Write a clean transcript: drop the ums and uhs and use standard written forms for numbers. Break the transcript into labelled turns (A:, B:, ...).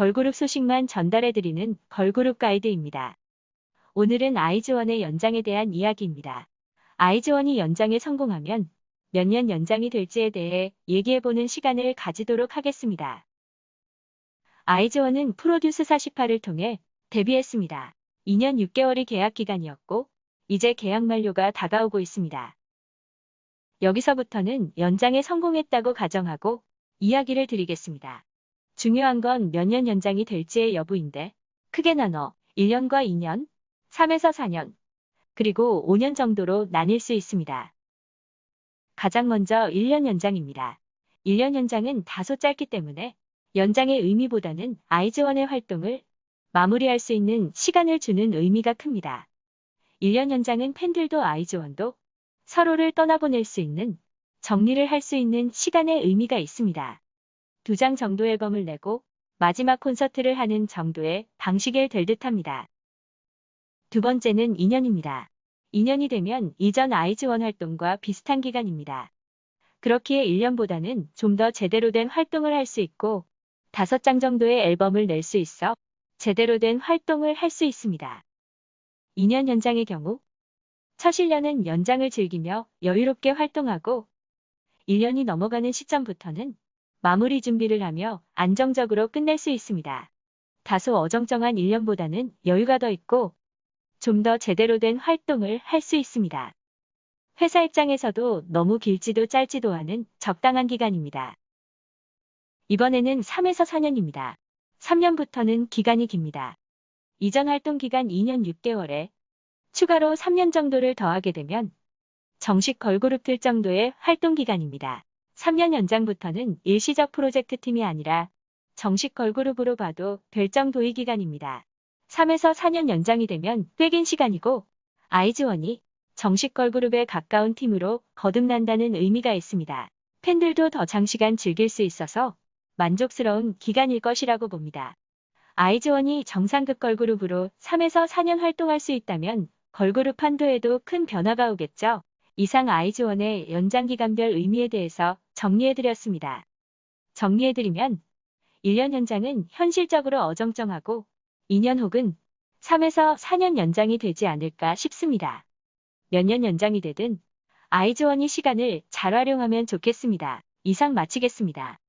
A: 걸그룹 소식만 전달해드리는 걸그룹 가이드입니다. 오늘은 아이즈원의 연장에 대한 이야기입니다. 아이즈원이 연장에 성공하면 몇 년 연장이 될지에 대해 얘기해보는 시간을 가지도록 하겠습니다. 아이즈원은 프로듀스 48을 통해 데뷔했습니다. 2년 6개월이 계약 기간이었고 이제 계약 만료가 다가오고 있습니다. 여기서부터는 연장에 성공했다고 가정하고 이야기를 드리겠습니다. 중요한 건 몇 년 연장이 될지의 여부인데 크게 나눠 1년과 2년, 3에서 4년, 그리고 5년 정도로 나뉠 수 있습니다. 가장 먼저 1년 연장입니다. 1년 연장은 다소 짧기 때문에 연장의 의미보다는 아이즈원의 활동을 마무리할 수 있는 시간을 주는 의미가 큽니다. 1년 연장은 팬들도 아이즈원도 서로를 떠나보낼 수 있는, 정리를 할 수 있는 시간의 의미가 있습니다. 2장 정도 앨범을 내고 마지막 콘서트를 하는 정도의 방식이 될 듯합니다. 두 번째는 2년입니다. 2년이 되면 이전 아이즈원 활동과 비슷한 기간입니다. 그렇기에 1년보다는 좀 더 제대로 된 활동을 할 수 있고 5장 정도의 앨범을 낼 수 있어 제대로 된 활동을 할 수 있습니다. 2년 연장의 경우 첫 1년은 연장을 즐기며 여유롭게 활동하고 1년이 넘어가는 시점부터는 마무리 준비를 하며 안정적으로 끝낼 수 있습니다. 다소 어정쩡한 1년보다는 여유가 더 있고 좀 더 제대로 된 활동을 할 수 있습니다. 회사 입장에서도 너무 길지도 짧지도 않은 적당한 기간입니다. 이번에는 3에서 4년입니다. 3년부터는 기간이 깁니다. 이전 활동 기간 2년 6개월에 추가로 3년 정도를 더하게 되면 정식 걸그룹 될 정도의 활동 기간입니다. 3년 연장부터는 일시적 프로젝트 팀이 아니라 정식 걸그룹으로 봐도 될 정도의 기간입니다. 3에서 4년 연장이 되면 꽤 긴 시간이고 아이즈원이 정식 걸그룹에 가까운 팀으로 거듭난다는 의미가 있습니다. 팬들도 더 장시간 즐길 수 있어서 만족스러운 기간일 것이라고 봅니다. 아이즈원이 정상급 걸그룹으로 3에서 4년 활동할 수 있다면 걸그룹 한도에도 큰 변화가 오겠죠. 이상 아이즈원의 연장기간별 의미에 대해서 정리해드렸습니다. 정리해드리면 1년 연장은 현실적으로 어정쩡하고 2년 혹은 3에서 4년 연장이 되지 않을까 싶습니다. 몇 년 연장이 되든 아이즈원이 시간을 잘 활용하면 좋겠습니다. 이상 마치겠습니다.